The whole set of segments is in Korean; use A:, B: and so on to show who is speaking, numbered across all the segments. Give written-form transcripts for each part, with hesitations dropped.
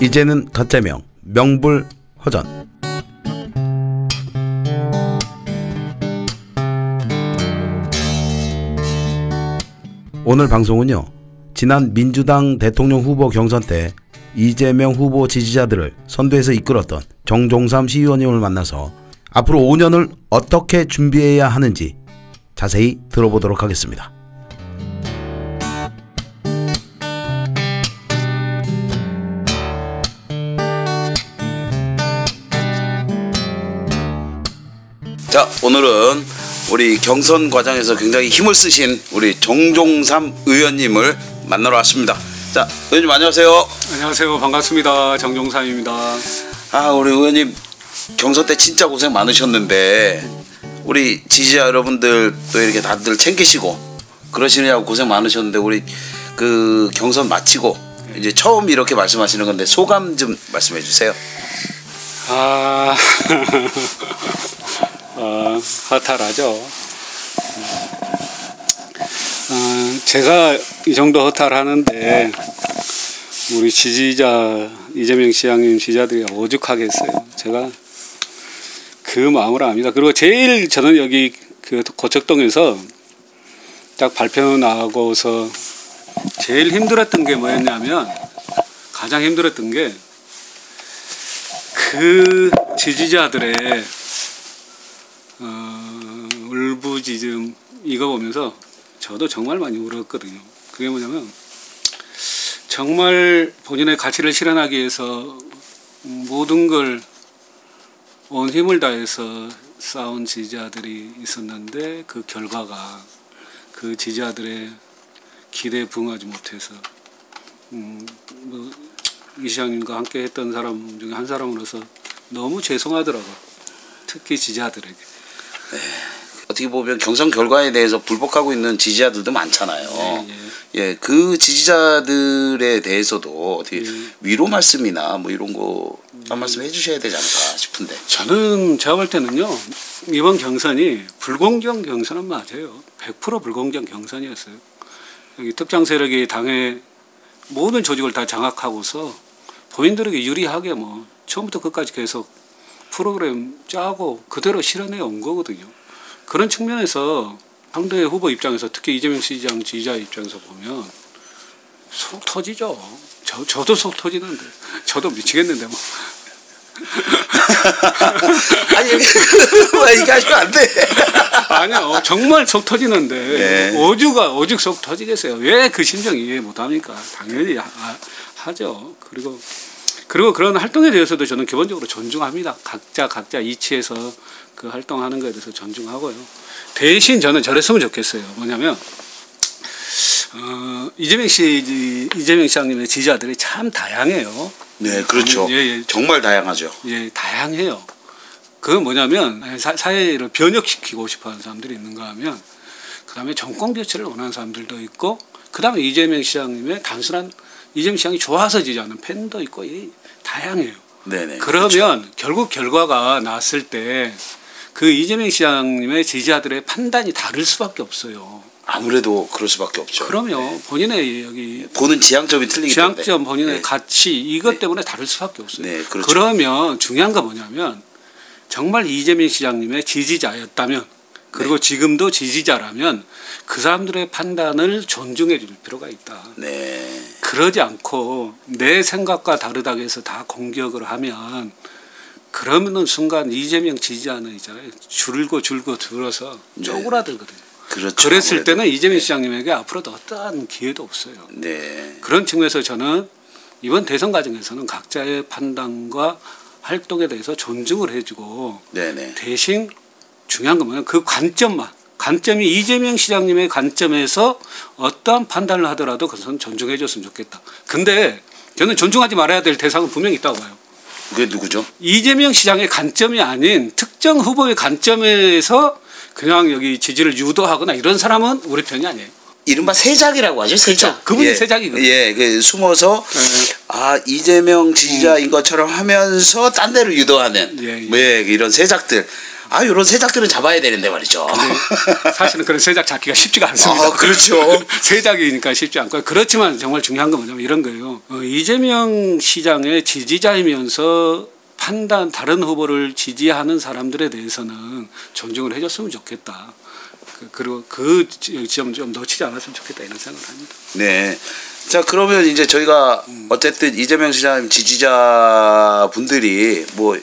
A: 이제는 가짜명 명불허전. 오늘 방송은요, 지난 민주당 대통령 후보 경선 때 이재명 후보 지지자들을 선두에서 이끌었던 정종삼 시의원님을 만나서 앞으로 5년을 어떻게 준비해야 하는지 자세히 들어보도록 하겠습니다. 자, 오늘은 우리 경선 과정에서 굉장히 힘을 쓰신 우리 정종삼 의원님을 만나러 왔습니다. 자, 의원님 안녕하세요.
B: 안녕하세요. 반갑습니다. 정종삼입니다.
A: 아, 우리 의원님 경선 때 진짜 고생 많으셨는데 우리 지지자 여러분들 또 이렇게 다들 챙기시고 그러시느냐고 고생 많으셨는데 우리 그 경선 마치고 이제 처음 이렇게 말씀하시는 건데 소감 좀 말씀해 주세요.
B: 허탈하죠. 제가 이 정도 허탈하는데 우리 지지자 이재명 시장님 지지자들이 오죽하겠어요. 제가 그 마음을 압니다. 그리고 제일 저는 여기 그 고척동에서 딱 발표 나고서 제일 힘들었던 게 뭐였냐면, 가장 힘들었던 게 그 지지자들의 울부짖음 이거 보면서 저도 정말 많이 울었거든요. 그게 뭐냐면 정말 본인의 가치를 실현하기 위해서 모든 걸 온 힘을 다해서 싸운 지지자들이 있었는데 그 결과가 그 지지자들의 기대에 부응하지 못해서 이 시장님과 함께 했던 사람 중에 한 사람으로서 너무 죄송하더라고요. 특히 지지자들에게.
A: 네. 어떻게 보면 경선 결과에 대해서 불복하고 있는 지지자들도 많잖아요. 예, 그 지지자들에 대해서도 어떻게 위로 말씀이나 뭐 이런 거 한 말씀 해주셔야 되지 않을까 싶은데.
B: 저는 제가 볼 때는요, 이번 경선이 불공정 경선은 맞아요. 100% 불공정 경선이었어요. 여기 특정 세력이 당의 모든 조직을 다 장악하고서 본인들에게 유리하게 뭐 처음부터 끝까지 계속 프로그램 짜고 그대로 실현해 온 거거든요. 그런 측면에서 상대 후보 입장에서, 특히 이재명 시장 지지자 입장에서 보면 속 터지죠. 저도 속 터지는데, 저도 미치겠는데 뭐.
A: 아니, 이거 하시면 안 돼.
B: 아니요, 정말 속 터지는데. 네. 오죽 속 터지겠어요. 왜 그 심정 이해 못합니까? 당연히 하죠. 그리고 그런 활동에 대해서도 저는 기본적으로 존중합니다. 각자 이치에서 그 활동하는 것에 대해서 존중하고요. 대신 저는 저랬으면 좋겠어요. 뭐냐면 이재명 시장님의 지지자들이 참 다양해요.
A: 네, 그렇죠. 예. 정말 다양하죠.
B: 예, 다양해요. 그건 뭐냐면 사회를 변혁시키고 싶어하는 사람들이 있는가 하면, 그 다음에 정권 교체를 원하는 사람들도 있고, 그 다음에 이재명 시장님의 단순한 이재명 시장이 좋아서 지지하는 팬도 있고, 다양해요. 네네. 그러면 그렇죠. 결국 결과가 나왔을 때 그 이재명 시장님의 지지자들의 판단이 다를 수밖에 없어요.
A: 아무래도 그럴 수밖에 없죠.
B: 그럼요. 본인의 여기
A: 보는 지향점이 틀리기 때문에.
B: 지향점, 본인의 가치 이것 때문에 다를 수밖에 없어요.
A: 네, 그렇죠.
B: 그러면 중요한 건 뭐냐면, 정말 이재명 시장님의 지지자였다면, 그리고 지금도 지지자라면 그 사람들의 판단을 존중해 줄 필요가 있다.
A: 네.
B: 그러지 않고 내 생각과 다르다고 해서 다 공격을 하면, 그러면은 순간 이재명 지지자는 있잖아요, 줄고 들어서 쪼그라들거든요.
A: 그렇죠.
B: 그랬을 때는 이재명 시장님에게 앞으로도 어떠한 기회도 없어요.
A: 네.
B: 그런 측면에서 저는 이번 대선 과정에서는 각자의 판단과 활동에 대해서 존중을 해주고, 네네. 대신 중요한 건 뭐냐면 그 관점이 이재명 시장님의 관점에서 어떠한 판단을 하더라도 그것은 존중해 줬으면 좋겠다. 근데 저는 존중하지 말아야 될 대상은 분명히 있다고 봐요.
A: 그게 누구죠?
B: 이재명 시장의 관점이 아닌 특정 후보의 관점에서 그냥 여기 지지를 유도하거나 이런 사람은 우리 편이 아니에요.
A: 이른바 세작이라고 하죠. 세작.
B: 그렇죠. 그분이 세작이거든요.
A: 예, 그 숨어서 이재명 지지자인 것처럼 하면서 딴 데로 유도하는 뭐 이런 세작들. 아, 이런 세작들은 잡아야 되는데 말이죠.
B: 근데 사실은 그런 세작 잡기가 쉽지가 않습니다.
A: 아, 그렇죠.
B: 세작이니까 쉽지 않고 그렇지만 정말 중요한 건 뭐냐면 이런 거예요. 이재명 시장의 지지자이면서 다른 후보를 지지하는 사람들에 대해서는 존중을 해줬으면 좋겠다. 그리고 그 지점 좀 놓치지 않았으면 좋겠다 이런 생각을 합니다.
A: 네. 자, 그러면 이제 저희가 어쨌든 이재명 시장 지지자분들이 뭐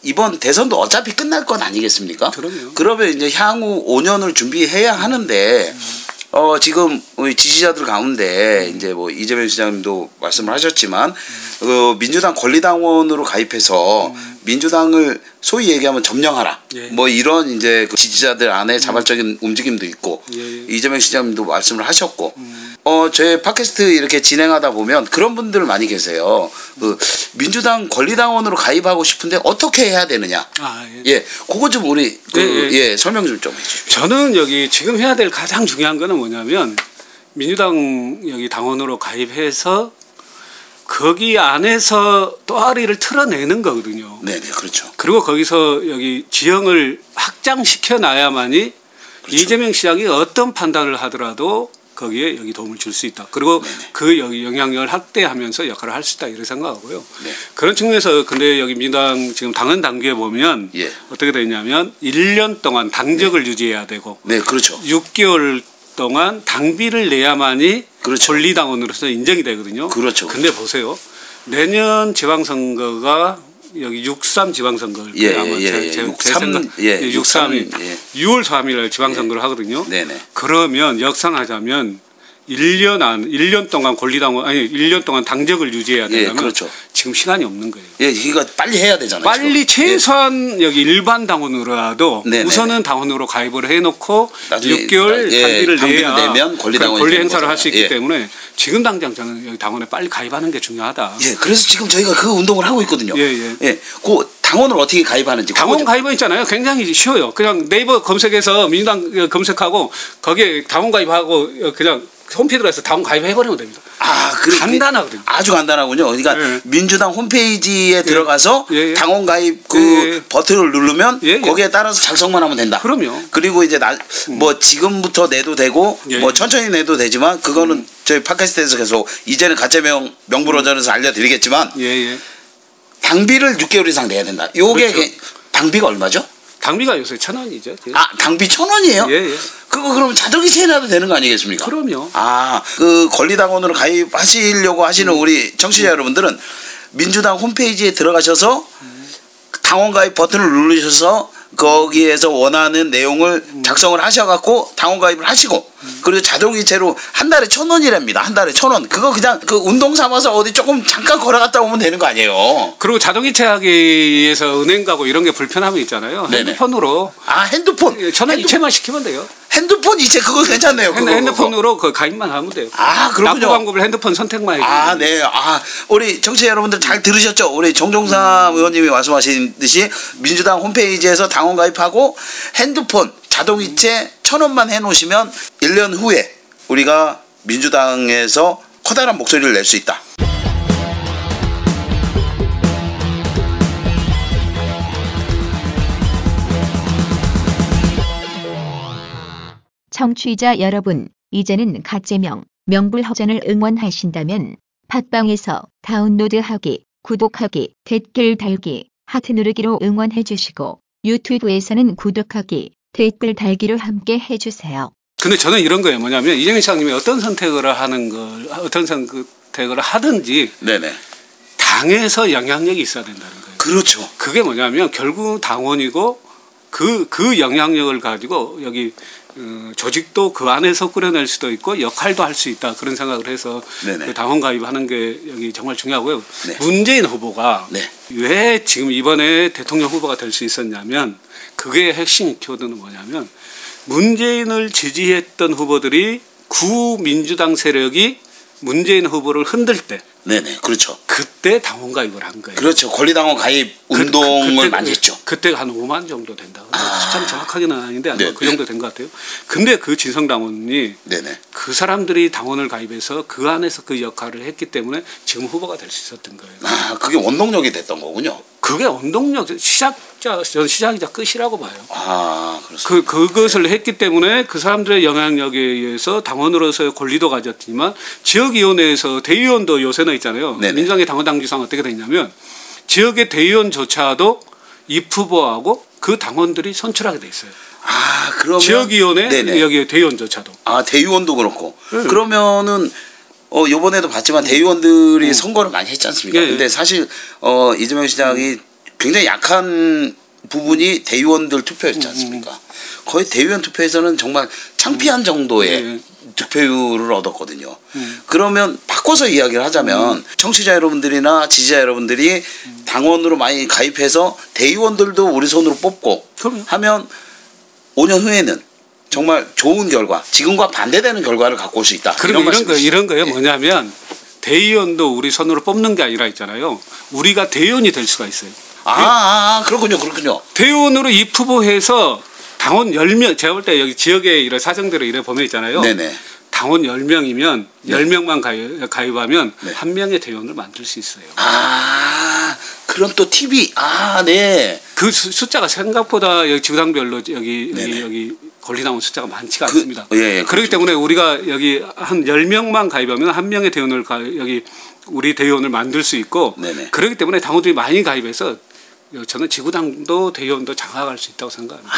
A: 이번 대선도 어차피 끝날 건 아니겠습니까?
B: 그럼요.
A: 그러면 이제 향후 5년을 준비해야 하는데 지금 우리 지지자들 가운데 이제 뭐 이재명 시장님도 말씀을 하셨지만 민주당 권리당원으로 가입해서 민주당을 소위 얘기하면 점령하라.
B: 예.
A: 뭐 이런 이제 그 지지자들 안에 자발적인 움직임도 있고
B: 예.
A: 이재명 시장님도 말씀을 하셨고 제 팟캐스트 이렇게 진행하다 보면 그런 분들 많이 계세요. 민주당 권리당원으로 가입하고 싶은데 어떻게 해야 되느냐. 예, 그거 좀 우리 설명 좀 해주십시오.
B: 저는 여기 지금 해야 될 가장 중요한 거는 뭐냐면 민주당 여기 당원으로 가입해서 거기 안에서 또아리를 틀어내는 거거든요.
A: 네, 그렇죠.
B: 그리고 거기서 여기 지형을 확장시켜 놔야만이 그렇죠. 이재명 시장이 어떤 판단을 하더라도 거기에 여기 도움을 줄 수 있다. 그리고 네네. 그 여기 영향력을 확대하면서 역할을 할 수 있다 이렇게 생각하고요. 네. 그런 측면에서 근데 여기 민주당 지금 당헌 당규에 보면
A: 예.
B: 어떻게 되냐면 1년 동안 당적을 유지해야 되고
A: 네, 그렇죠.
B: 6개월 동안 당비를 내야만이
A: 그렇죠.
B: 권리당원으로서 인정이 되거든요.
A: 그렇죠.
B: 근데 보세요. 내년 지방선거가 여기 6.3 지방선거를 아마 제 6.3이 6월 3일 지방선거를 하거든요.
A: 네네.
B: 그러면 역산하자면 1년 동안 권리당원 1년 동안 당적을 유지해야 되려면
A: 그렇죠.
B: 지금 시간이 없는 거예요.
A: 예, 이거 빨리 해야 되잖아요.
B: 빨리 최소한 여기 일반 당원으로라도 우선은 당원으로 가입을 해놓고 6개월 당비를 내야 권리 행사를 할 수 있기 때문에 지금 당장 저는 여기 당원에 빨리 가입하는 게 중요하다.
A: 예, 그래서 지금 저희가 그 운동을 하고 있거든요. 그 당원을 어떻게 가입하는지.
B: 당원 가입은 있잖아요. 굉장히 쉬워요. 그냥 네이버 검색해서 민주당 검색하고 거기에 당원 가입하고 그냥 홈페이지에서 당원 가입해버리면 됩니다. 간단하거든요.
A: 아주 간단하군요. 그러니까 민주당 홈페이지에 들어가서 당원 가입 버튼을 누르면 거기에 따라서 작성만 하면 된다.
B: 그럼요.
A: 그리고 이제 뭐 지금부터 내도 되고 뭐 천천히 내도 되지만 그거는 저희 팟캐스트에서 계속 이제는 가짜명 명부 버전에서 알려드리겠지만 당비를 6개월 이상 내야 된다. 요게 그렇죠. 당비가 얼마죠?
B: 당비가 요새 1,000원이죠.
A: 당비 1,000원이에요?
B: 예.
A: 그거 그러면 자동이체 해놔도 되는 거 아니겠습니까?
B: 그럼요.
A: 그 권리당원으로 가입하시려고 하시는 우리 청취자 여러분들은 민주당 홈페이지에 들어가셔서 당원 가입 버튼을 누르셔서 거기에서 원하는 내용을 작성을 하셔갖고 당원 가입을 하시고 그리고 자동이체로 한 달에 1,000원이랍니다. 한 달에 1,000원. 그거 그냥 그 운동 삼아서 어디 조금 잠깐 걸어갔다 오면 되는 거 아니에요.
B: 그리고 자동이체 하기 위해서 은행 가고 이런 게 불편함이 있잖아요.
A: 네네.
B: 핸드폰으로.
A: 핸드폰.
B: 1,000원 이체만 시키면 돼요.
A: 핸드폰 이체 그거 괜찮네요.
B: 핸드폰으로 그 가입만 하면 돼요.
A: 그렇군요.
B: 납부 방법을 핸드폰 선택만 해요.
A: 네. 우리 청취자 여러분들 잘 들으셨죠? 우리 정종삼 의원님이 말씀하신 듯이 민주당 홈페이지에서 당원 가입하고 핸드폰 자동이체 1,000원만 해놓으시면 1년 후에 우리가 민주당에서 커다란 목소리를 낼 수 있다.
C: 청취자 여러분, 이제는 가짜명, 명불허전을 응원하신다면 팟빵에서 다운로드하기, 구독하기, 댓글 달기, 하트 누르기로 응원해주시고 유튜브에서는 구독하기, 댓글 달기로 함께 해주세요.
B: 근데 저는 이런 거예요. 뭐냐면 이재명 시장님이 어떤 선택을 하든지
A: 네네.
B: 당에서 영향력이 있어야 된다는 거예요.
A: 그렇죠.
B: 그게 뭐냐면 결국 당원이고 그 영향력을 가지고 여기 조직도 그 안에서 꾸려낼 수도 있고 역할도 할 수 있다 그런 생각을 해서 그 당원 가입하는 게 여기 정말 중요하고요. 문재인 후보가 왜 지금 이번에 대통령 후보가 될 수 있었냐면 그게 핵심 키워드는 뭐냐면 문재인을 지지했던 후보들이 구민주당 세력이 문재인 후보를 흔들 때
A: 그렇죠.
B: 그때 당원 가입을 한 거예요.
A: 그렇죠. 권리당원 가입 운동을 많이 했죠.
B: 그때 한 5만 정도 된다. 숫자는 정확하게는 아닌데 아마 그 정도 된 것 같아요. 근데 그 진성당원이 그 사람들이 당원을 가입해서 그 안에서 그 역할을 했기 때문에 지금 후보가 될 수 있었던 거예요.
A: 아, 그게 원동력이 됐던 거군요.
B: 그게 원동력, 저는 시작이자 끝이라고 봐요.
A: 아, 그렇습니다.
B: 그것을 했기 때문에 그 사람들의 영향력에 의해서 당원으로서의 권리도 가졌지만 지역위원회에서 대의원도 요새는 있잖아요.
A: 네네.
B: 민주당의 당원 당규상 어떻게 되냐면 지역의 대의원조차도 입 후보하고 그 당원들이 선출하게 돼 있어요.
A: 아, 그러면
B: 지역위원회
A: 네네.
B: 여기 대의원조차도.
A: 아, 대의원도 그렇고.
B: 네.
A: 그러면은 요번에도 봤지만 대의원들이 선거를 많이 했지 않습니까?
B: 네.
A: 근데 사실 이재명 시장이 굉장히 약한 부분이 대의원들 투표였지 않습니까? 거의 대의원 투표에서는 정말 창피한 정도의
B: 네.
A: 득표율을 얻었거든요. 그러면 바꿔서 이야기를 하자면 청취자 여러분들이나 지지자 여러분들이 당원으로 많이 가입해서 대의원들도 우리 손으로 뽑고
B: 그럼요.
A: 하면 5년 후에는 정말 좋은 결과, 지금과 반대되는 결과를 갖고 올 수 있다.
B: 그럼 이런 거예요.
A: 예.
B: 뭐냐면 대의원도 우리 손으로 뽑는 게 아니라 있잖아요. 우리가 대의원이 될 수가 있어요.
A: 그렇군요.
B: 대의원으로 입 후보해서 당원 10명, 제가 볼 때 여기 지역의 이런 사정대로 이래 보면 있잖아요.
A: 네네.
B: 당원 10명이면
A: 네.
B: 10명만 가입하면
A: 네.
B: 한 명의 대의원을 만들 수 있어요.
A: 그럼 또 TV, 네.
B: 그 숫자가 생각보다 여기 지구당별로
A: 네네.
B: 여기 권리당원 숫자가 많지가 않습니다.
A: 예,
B: 그렇기 때문에 우리가 여기 한 10명만 가입하면 한 명의 대의원을 여기 우리 대의원을 만들 수 있고
A: 네네.
B: 그렇기 때문에 당원들이 많이 가입해서 저는 지구당도 대의원도 장악할 수 있다고 생각합니다.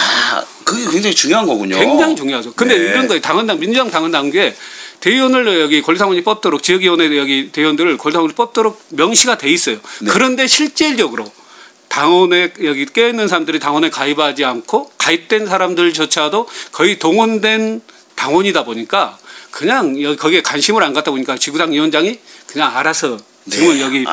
A: 그게 굉장히 중요한 거군요.
B: 굉장히 중요하죠. 근데
A: 네.
B: 이런 거예요. 민주당 당원 당규에 대의원을 여기 권리당원이 뽑도록 지역위원회 여기 대의원들을 권리당원이 뽑도록 명시가 돼 있어요.
A: 네.
B: 그런데 실질적으로 당원에 여기 껴있는 사람들이 당원에 가입하지 않고 가입된 사람들조차도 거의 동원된 당원이다 보니까 그냥 거기에 관심을 안 갖다 보니까 지구당 위원장이 그냥 알아서 지금은
A: 네.
B: 여기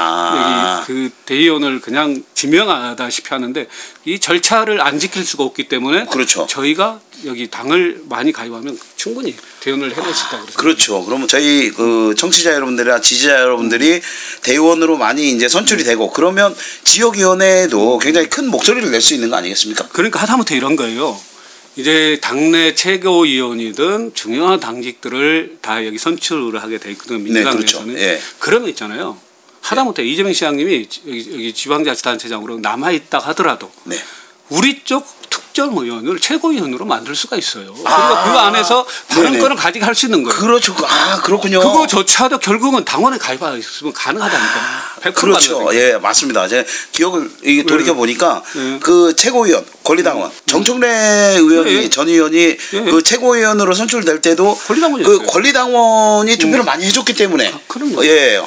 B: 그 대의원을 그냥 지명하다시피 하는데 이 절차를 안 지킬 수가 없기 때문에
A: 그렇죠.
B: 저희가 여기 당을 많이 가입하면 충분히 대의원을 해낼 수 있다고 그랬습니다.
A: 그렇죠. 그러면 저희 그 청취자 여러분들이나 지지자 여러분들이 대의원으로 많이 이제 선출이 되고 그러면 지역위원회에도 굉장히 큰 목소리를 낼 수 있는 거 아니겠습니까?
B: 그러니까 하다못해 이런 거예요. 이제 당내 최고위원이든 중요한 당직들을 다 여기 선출을 하게 돼 있거든요. 민주당에서는.
A: 그렇죠. 예.
B: 그러면 있잖아요. 하다못해 이재명 시장님이 여기 지방자치단체장으로 남아있다 하더라도
A: 네.
B: 우리 쪽 특정 의원을 최고위원으로 만들 수가 있어요. 그러니까 그 안에서 발언권을 가지게 할 수 있는 거예요.
A: 그렇죠. 그렇군요.
B: 그거조차도 결국은 당원에 가입하시면 가능하다니까. 100%
A: 그렇죠.
B: 가능하다니까.
A: 예, 맞습니다. 제 기억을 돌이켜 보니까
B: 네.
A: 그 최고위원 권리당원 정청래 의원이
B: 네.
A: 전 의원이 그 최고위원으로 선출될 때도
B: 권리당원이었어요.
A: 그 권리당원이 투표를 많이 해줬기 때문에
B: 그럼요.
A: 예.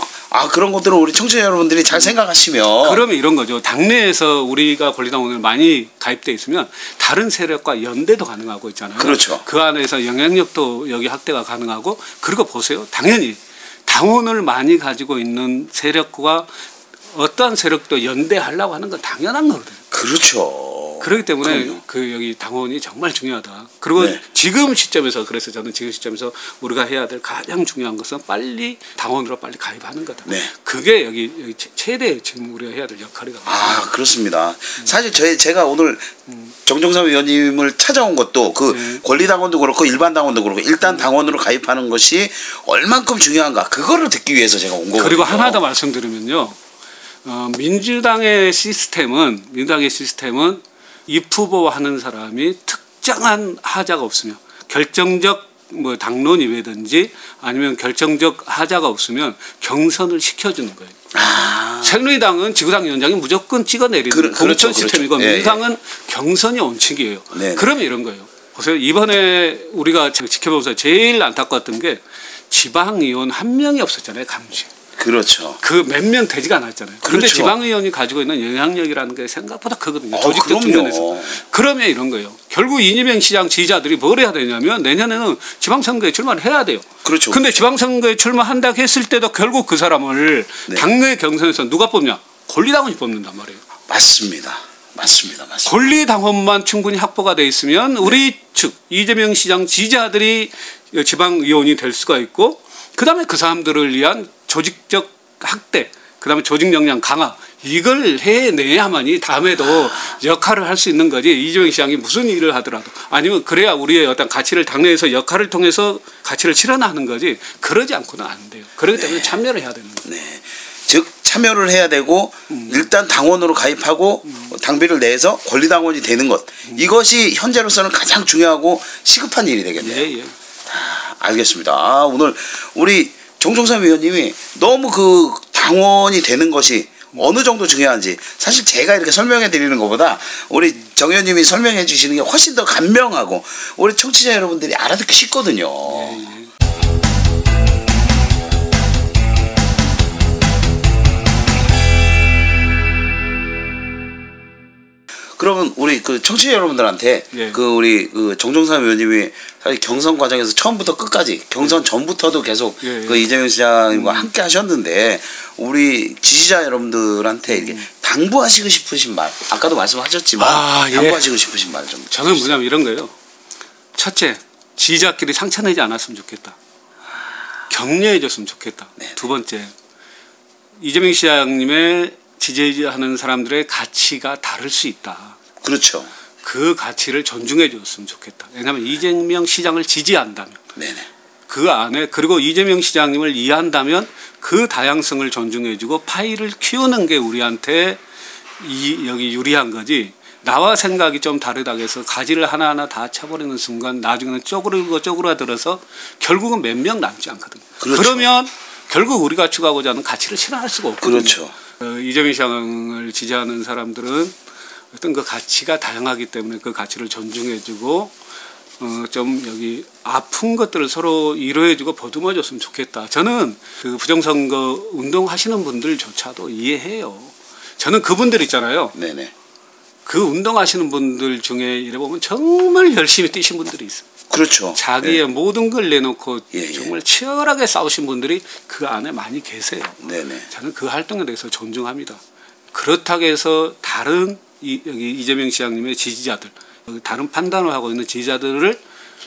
A: 그런 것들은 우리 청취자 여러분들이 잘 생각하시면
B: 그러면 이런 거죠. 당내에서 우리가 권리당원을 많이 가입돼 있으면 다른 세력과 연대도 가능하고 있잖아요.
A: 그렇죠.
B: 그 안에서 영향력도 여기 확대가 가능하고 그리고 보세요. 당연히 당원을 많이 가지고 있는 세력과 어떠한 세력도 연대하려고 하는 건 당연한 거거든요.
A: 그렇죠.
B: 그렇기 때문에
A: 그럼요.
B: 그 여기 당원이 정말 중요하다. 그리고
A: 네.
B: 지금 시점에서 그래서 저는 지금 시점에서 우리가 해야 될 가장 중요한 것은 빨리 당원으로 빨리 가입하는 거다.
A: 네.
B: 그게 여기 최대 지금 우리가 해야 될 역할이다.
A: 그렇습니다. 사실 제가 오늘 정종삼 의원님을 찾아온 것도 그 권리당원도 그렇고 일반 당원도 그렇고 일단 당원으로 가입하는 것이 얼만큼 중요한가 그거를 듣기 위해서 제가 온 거거든요.
B: 그리고 하나 더 말씀드리면요. 민주당의 시스템은 입 후보하는 사람이 특정한 하자가 없으면 결정적 뭐 당론 이외든지 아니면 결정적 하자가 없으면 경선을 시켜주는 거예요. 새누리당은 지구당 위원장이 무조건 찍어내리는 공천
A: 그렇죠.
B: 시스템이고 민주당은 경선이 원칙이에요.
A: 네.
B: 그러면 이런 거예요. 보세요. 이번에 우리가 지켜보면서 제일 안타까웠던 게 지방의원 한 명이 없었잖아요. 감시.
A: 그렇죠.
B: 그 몇 명 되지가 않았잖아요. 그런데
A: 그렇죠.
B: 지방의원이 가지고 있는 영향력이라는 게 생각보다 크거든요. 조직적 측면에서. 그러면 이런 거예요. 결국 이재명 시장 지지자들이 뭘 해야 되냐면 내년에는 지방선거에 출마를 해야 돼요.
A: 그렇죠.
B: 근데 지방선거에 출마한다고 했을 때도 결국 그 사람을 당내 경선에서 누가 뽑냐? 권리당원이 뽑는단 말이에요.
A: 맞습니다.
B: 권리당원만 충분히 확보가 돼 있으면 우리 측 이재명 시장 지지자들이 지방의원이 될 수가 있고 그다음에 그 사람들을 위한 조직적 확대 그다음에 조직 역량 강화 이걸 해내야만이 다음에도 역할을 할 수 있는 거지. 이재명 시장이 무슨 일을 하더라도 아니면 그래야 우리의 어떤 가치를 당내에서 역할을 통해서 가치를 실현하는 거지. 그러지 않고는 안 돼요. 그렇기 때문에 참여를 해야 되는 거예요.
A: 네. 즉 참여를 해야 되고 일단 당원으로 가입하고 당비를 내서 권리당원이 되는 것 이것이 현재로서는 가장 중요하고 시급한 일이 되겠네요.
B: 예, 예.
A: 알겠습니다. 오늘 우리 정종삼 위원님이 너무 그 당원이 되는 것이 어느 정도 중요한지 사실 제가 이렇게 설명해 드리는 것보다 우리 정 의원님이 설명해 주시는 게 훨씬 더 간명하고 우리 청취자 여러분들이 알아듣기 쉽거든요.
B: 예, 예.
A: 그러면 우리 그 청취자 여러분들한테
B: 예.
A: 그 우리 그 정종삼 의원님이 사실 경선 과정에서 처음부터 끝까지 경선 전부터도 계속
B: 예, 예.
A: 그 이재명 시장과 함께 하셨는데 우리 지지자 여러분들한테 이렇게 당부하시고 싶으신 말 아까도 말씀하셨지만
B: 예.
A: 당부하시고 싶으신 말 좀
B: 저는 뭐냐면 이런 거예요. 첫째, 지지자끼리 상처내지 않았으면 좋겠다. 격려해 줬으면 좋겠다.
A: 네.
B: 두 번째, 이재명 시장님의 지지하는 사람들의 가치가 다를 수 있다.
A: 그렇죠.
B: 그 가치를 존중해 줬으면 좋겠다. 왜냐하면 이재명 시장을 지지한다면
A: 네네.
B: 그 안에 그리고 이재명 시장님을 이해한다면 그 다양성을 존중해주고 파이를 키우는 게 우리한테 여기 유리한 거지. 나와 생각이 좀 다르다고 해서 가지를 하나하나 다 쳐버리는 순간 나중에는 쪼그라들어서 결국은 몇 명 남지 않거든요.
A: 그렇죠.
B: 그러면 결국 우리가 추구하고자 하는 가치를 실현할 수가 없거든요.
A: 그렇죠.
B: 이재명 시장을 지지하는 사람들은 어떤 그 가치가 다양하기 때문에 그 가치를 존중해주고 좀 여기 아픈 것들을 서로 위로해주고 보듬어줬으면 좋겠다. 저는 그 부정선거 운동하시는 분들조차도 이해해요. 저는 그분들 있잖아요.
A: 네네.
B: 그 운동하시는 분들 중에 이래 보면 정말 열심히 뛰신 분들이 있어요.
A: 그렇죠.
B: 자기의 모든 걸 내놓고
A: 예.
B: 정말 치열하게 싸우신 분들이 그 안에 많이 계세요.
A: 네네.
B: 저는 그 활동에 대해서 존중합니다. 그렇다고 해서 다른 여기 이재명 시장님의 지지자들, 다른 판단을 하고 있는 지지자들을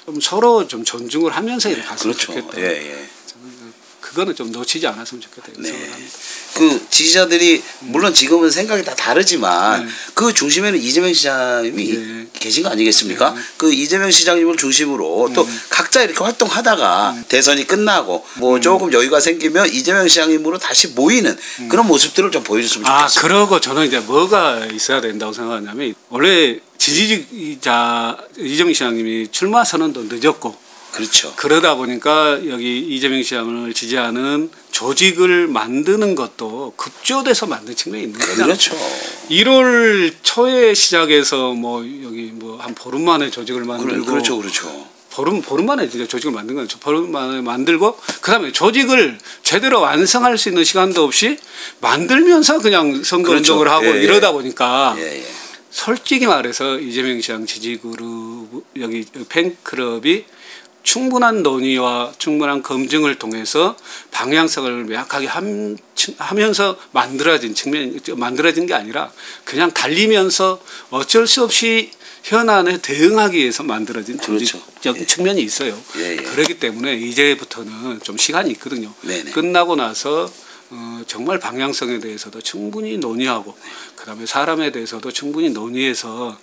B: 좀 서로 좀 존중을 하면서 이렇게 갔으면
A: 그렇죠.
B: 좋겠다.
A: 예.
B: 그거는 좀 놓치지 않았으면 좋겠다. 이런
A: 네.
B: 생각을 합니다.
A: 그 지지자들이 물론 지금은 생각이 다 다르지만
B: 네.
A: 그 중심에는 이재명 시장님이
B: 네.
A: 계신 거 아니겠습니까?
B: 네.
A: 그 이재명 시장님을 중심으로 또 각자 이렇게 활동하다가 대선이 끝나고 뭐 조금 여유가 생기면 이재명 시장님으로 다시 모이는 그런 모습들을 좀 보여줬으면 좋겠습니다.
B: 그러고 저는 이제 뭐가 있어야 된다고 생각하냐면 원래 지지자 이재명 시장님이 출마 선언도 늦었고
A: 그렇죠.
B: 그러다 보니까 여기 이재명 시장을 지지하는 조직을 만드는 것도 급조돼서 만든 측면이 있는 거잖아요.
A: 그렇죠.
B: 1월 초에 시작해서 뭐 여기 뭐 한 보름 만에 조직을 만들고
A: 그렇죠.
B: 보름 만에 진짜 조직을 만든 거죠. 보름 만에 만들고 그다음에 조직을 제대로 완성할 수 있는 시간도 없이 만들면서 그냥 선거
A: 그렇죠.
B: 운동을 하고
A: 예.
B: 이러다 보니까
A: 예.
B: 솔직히 말해서 이재명 시장 지지그룹 여기 팬클럽이 충분한 논의와 충분한 검증을 통해서 방향성을 명확하게 하면서 만들어진 게 아니라 그냥 달리면서 어쩔 수 없이 현안에 대응하기 위해서 만들어진 조직적
A: 그렇죠.
B: 측면이 있어요.
A: 예.
B: 그렇기 때문에 이제부터는 좀 시간이 있거든요.
A: 네네.
B: 끝나고 나서 정말 방향성에 대해서도 충분히 논의하고 그다음에 사람에 대해서도 충분히 논의해서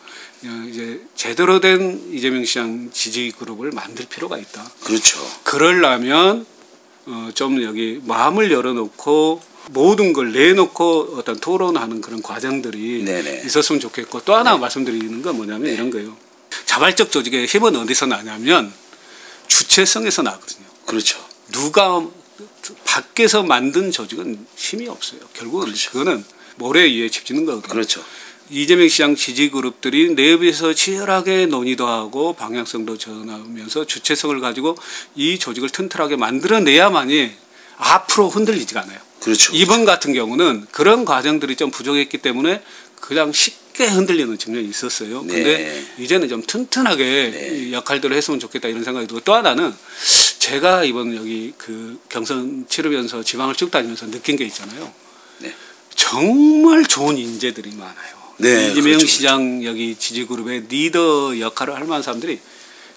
B: 이제 제대로 된 이재명 시장 지지 그룹을 만들 필요가 있다.
A: 그렇죠.
B: 그러려면 좀 여기 마음을 열어놓고 모든 걸 내놓고 어떤 토론하는 그런 과정들이
A: 네네.
B: 있었으면 좋겠고 또 하나 말씀드리는 건 뭐냐면 이런 거예요. 자발적 조직의 힘은 어디서 나냐면 주체성에서 나거든요.
A: 그렇죠.
B: 누가 밖에서 만든 조직은 힘이 없어요. 결국은
A: 그렇죠.
B: 그거는 모래 위에 집 짓는 거거든요.
A: 그렇죠.
B: 이재명 시장 지지 그룹들이 내부에서 치열하게 논의도 하고 방향성도 전하면서 주체성을 가지고 이 조직을 튼튼하게 만들어내야만이 앞으로 흔들리지가 않아요.
A: 그렇죠.
B: 이번 같은 경우는 그런 과정들이 좀 부족했기 때문에 그냥 쉽게 흔들리는 측면이 있었어요. 근데 이제는 좀 튼튼하게 역할들을 했으면 좋겠다 이런 생각이 들고 또 하나는 제가 이번 여기 그 경선 치르면서 지방을 쭉 다니면서 느낀 게 있잖아요.
A: 네.
B: 정말 좋은 인재들이 많아요.
A: 네,
B: 이재명
A: 그렇죠.
B: 시장 여기 지지그룹의 리더 역할을 할 만한 사람들이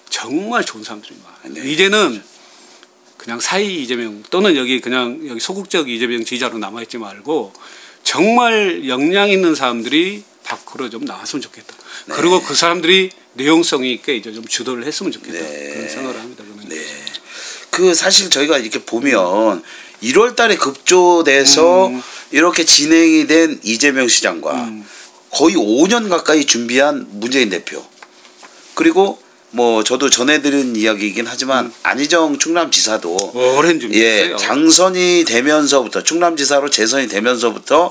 B: 정말 좋은 사람들이 많아요.
A: 네.
B: 이제는 그냥 사이 이재명 또는 여기 그냥 여기 소극적 이재명 지지자로 남아있지 말고 정말 역량 있는 사람들이 밖으로 좀 나왔으면 좋겠다.
A: 네.
B: 그리고 그 사람들이 내용성 있게 이제 좀 주도를 했으면 좋겠다.
A: 네.
B: 그런 생각을 합니다. 저는.
A: 네. 그 사실 저희가 이렇게 보면 1월 달에 급조돼서 이렇게 진행이 된 이재명 시장과 거의 5년 가까이 준비한 문재인 대표. 그리고 뭐 저도 전해드린 이야기이긴 하지만 안희정 충남지사도
B: 오랜 준비했어요.
A: 당선이 되면서부터 충남지사로 재선이 되면서부터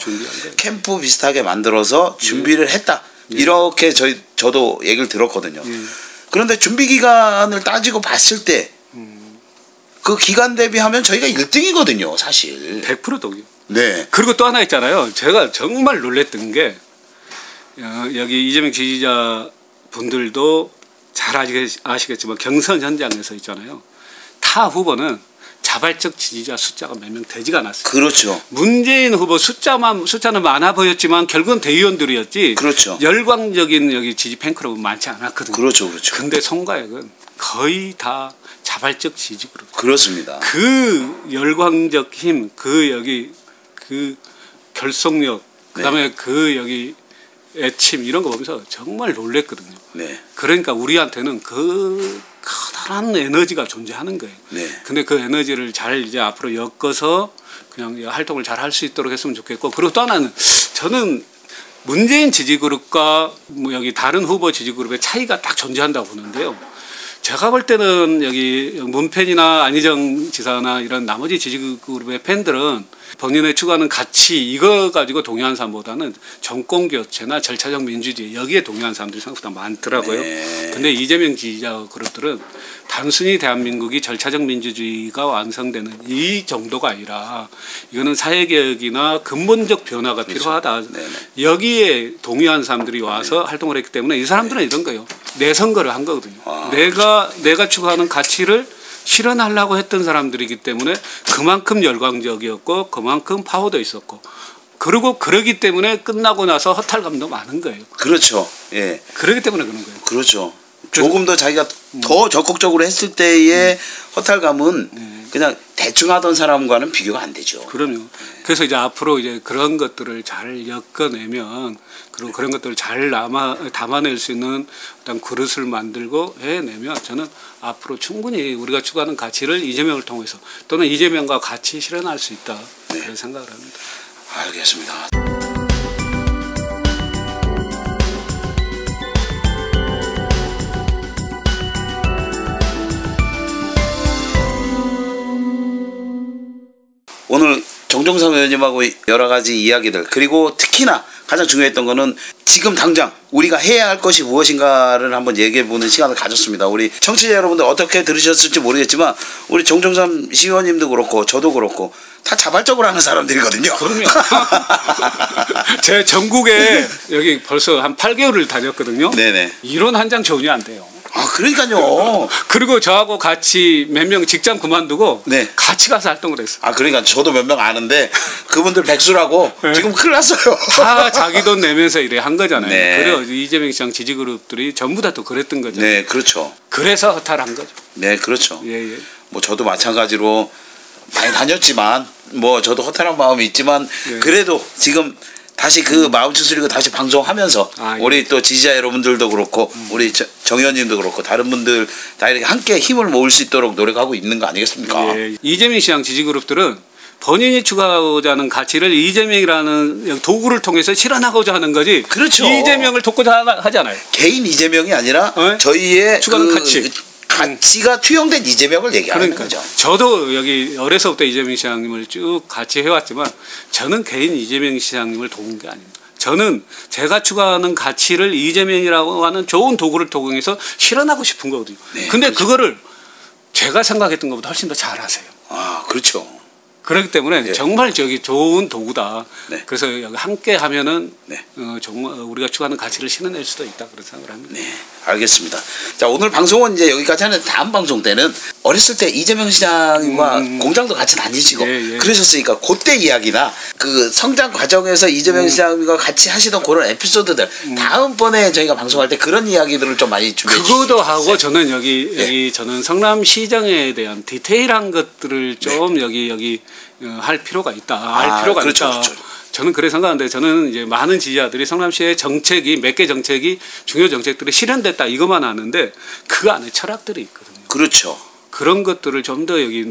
A: 캠프 비슷하게 만들어서 준비를 했다. 이렇게 저도 얘기를 들었거든요. 그런데 준비 기간을 따지고 봤을 때 그 기간 대비하면 저희가 1등이거든요, 사실.
B: 100% 동의.
A: 네.
B: 그리고 또 하나 있잖아요. 제가 정말 놀랬던 게 여기 이재명 지지자 분들도 잘 아시겠지만 경선 현장에서 있잖아요. 타 후보는 자발적 지지자 숫자가 몇 명 되지가 않았어요.
A: 그렇죠.
B: 문재인 후보 숫자는 많아 보였지만 결국은 대의원들이었지.
A: 그렇죠.
B: 열광적인 여기 지지 팬클럽은 많지 않았거든요.
A: 그렇죠, 그렇죠.
B: 근데 송가액은 거의 다 자발적 지지 그룹.
A: 그렇습니다.
B: 그 열광적 힘, 그 여기 그 결속력, 그다음에
A: 네.
B: 그 여기 애침 이런 거 보면서 정말 놀랬거든요.
A: 네.
B: 그러니까 우리한테는 그 커다란 에너지가 존재하는 거예요.
A: 네.
B: 근데 그 에너지를 잘 이제 앞으로 엮어서 그냥 활동을 잘 할 수 있도록 했으면 좋겠고, 그리고 또 하나는 저는 문재인 지지 그룹과 뭐 여기 다른 후보 지지 그룹의 차이가 딱 존재한다고 보는데요. 제가 볼 때는 여기 문팬이나 안희정 지사나 이런 나머지 지지그룹의 팬들은 본인의 추구하는 가치 이거 가지고 동의하는 사람보다는 정권 교체나 절차적 민주주의 여기에 동의하는 사람들이 생각보다 많더라고요.
A: 네.
B: 근데 이재명 지지자 그룹들은 단순히 대한민국이 절차적 민주주의가 완성되는 이 정도가 아니라 이거는 사회개혁이나 근본적 변화가 필요하다.
A: 네네.
B: 여기에 동의하는 사람들이 와서 활동을 했기 때문에 이 사람들은 이런 거예요. 내 선거를 한 거거든요.
A: 아,
B: 내가 추구하는 가치를 실현하려고 했던 사람들이기 때문에 그만큼 열광적이었고 그만큼 파워도 있었고, 그리고 그러기 때문에 끝나고 나서 허탈감도 많은 거예요.
A: 그렇죠. 예.
B: 그러기 때문에 그런 거예요.
A: 그렇죠. 조금 더 자기가 더 적극적으로 했을 때의 허탈감은 그냥 대충 하던 사람과는 비교가 안 되죠.
B: 그럼요. 그래서 이제 앞으로 이제 그런 것들을 잘 엮어내면, 그리고 그런 것들을 잘 담아낼 수 있는 어떤 그릇을 만들고 해내면 저는 앞으로 충분히 우리가 추구하는 가치를 이재명을 통해서 또는 이재명과 같이 실현할 수 있다. 그런 생각을 합니다.
A: 알겠습니다. 오늘 정종삼 의원님하고 여러 가지 이야기들, 그리고 특히나 가장 중요했던 거는 지금 당장 우리가 해야 할 것이 무엇인가를 한번 얘기해보는 시간을 가졌습니다. 우리 청취자 여러분들 어떻게 들으셨을지 모르겠지만 우리 정종삼 시의원님도 그렇고 저도 그렇고 다 자발적으로 하는 사람들이거든요.
B: 그럼요. 제 전국에 여기 벌써 한 8개월을 다녔거든요.
A: 네네.
B: 이론 한 장 적응이 안 돼요.
A: 아, 그러니까요.
B: 그리고 저하고 같이 몇 명 직장 그만두고
A: 네.
B: 같이 가서 활동을 했어요.
A: 아, 그러니까 저도 몇 명 아는데 그분들 백수라고
B: 네.
A: 지금 큰일 났어요.
B: 다 자기 돈 내면서 이래 한 거잖아요.
A: 네.
B: 그래서 이재명 시장 지지그룹들이 전부 다 또 그랬던 거죠.
A: 네, 그렇죠.
B: 그래서 허탈한 거죠.
A: 네, 그렇죠.
B: 예, 예.
A: 뭐 저도 마찬가지로 많이 다녔지만 뭐 저도 허탈한 마음이 있지만
B: 네.
A: 그래도 지금 다시 그 마음 추스리고 다시 방송하면서
B: 아, 예.
A: 우리 또 지지자 여러분들도 그렇고 우리 정 의원님도 그렇고 다른 분들 다 이렇게 함께 힘을 모을 수 있도록 노력하고 있는 거 아니겠습니까?
B: 예. 이재명 시장 지지그룹들은 본인이 추구하고자 하는 가치를 이재명이라는 도구를 통해서 실현하고자 하는 거지.
A: 그렇죠.
B: 이재명을 돕고자 하잖아요.
A: 개인 이재명이 아니라
B: 네?
A: 저희의
B: 추구하는
A: 그 가치가 투영된 이재명을 얘기하는
B: 그러니까
A: 거죠.
B: 저도 여기 어려서부터 이재명 시장님을 쭉 같이 해왔지만 저는 개인 이재명 시장님을 도운 게 아닙니다. 저는 제가 추구하는 가치를 이재명이라고 하는 좋은 도구를 통해서 실현하고 싶은 거거든요.
A: 네,
B: 근데
A: 그렇죠.
B: 그거를 제가 생각했던 것보다 훨씬 더 잘하세요.
A: 아, 그렇죠.
B: 그렇기 때문에
A: 네.
B: 정말 저기 좋은 도구다.
A: 네.
B: 그래서 여기 함께 하면은
A: 네.
B: 정말 우리가 추구하는 가치를 실현낼 수도 있다, 그런 생각을 합니다.
A: 네, 알겠습니다. 자, 오늘 방송은 이제 여기까지 하는데 다음 방송 때는
D: 어렸을 때 이재명 시장과 공장도 같이 다니시고
B: 예, 예.
D: 그러셨으니까 그때 이야기나 그 성장 과정에서 이재명 시장과 같이 하시던 그런 에피소드들 다음번에 저희가 방송할 때 그런 이야기들을 좀 많이 준비해 주시죠.
B: 그거도 하고 저는 여기 저는 성남시장에 대한 디테일한 것들을 좀 여기 할 필요가 있다. 할 필요가
D: 그렇죠,
B: 있다.
D: 그렇죠.
B: 저는 그래 생각하는데 저는 이제 많은 지지자들이 성남시의 정책이 몇 개 정책이 중요 정책들이 실현됐다 이것만 아는데 그 안에 철학들이 있거든요.
D: 그렇죠.
B: 그런 것들을 좀 더 여기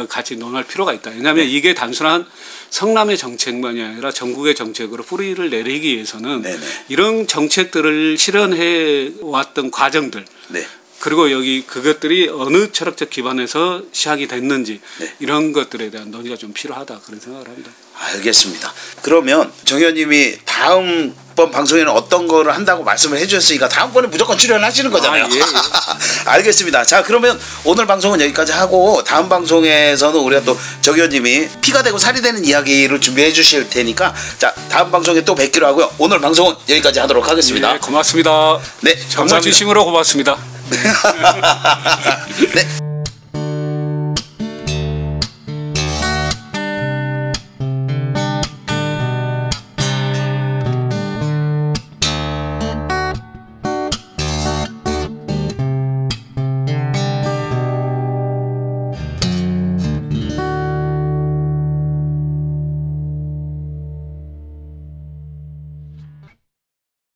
B: 같이 논할 필요가 있다. 왜냐하면 이게 단순한 성남의 정책만이 아니라 전국의 정책으로 뿌리를 내리기 위해서는
D: 네네.
B: 이런 정책들을 실현해 왔던 과정들
D: 네.
B: 그리고 여기 그것들이 어느 철학적 기반에서 시작이 됐는지
D: 네.
B: 이런 것들에 대한 논의가 좀 필요하다 그런 생각을 합니다.
D: 알겠습니다. 그러면 정 의원님이 다음번 방송에는 어떤 거를 한다고 말씀을 해주셨으니까 다음번에 무조건 출연하시는 거잖아요.
B: 예, 예.
D: 알겠습니다. 자, 그러면 오늘 방송은 여기까지 하고 다음 방송에서는 우리가 또 정 의원님이 피가 되고 살이 되는 이야기를 준비해 주실 테니까 자, 다음 방송에 또 뵙기로 하고요. 오늘 방송은 여기까지 하도록 하겠습니다.
B: 네, 고맙습니다.
D: 네,
B: 정말
D: 감사합니다.
B: 진심으로 고맙습니다.
D: 네.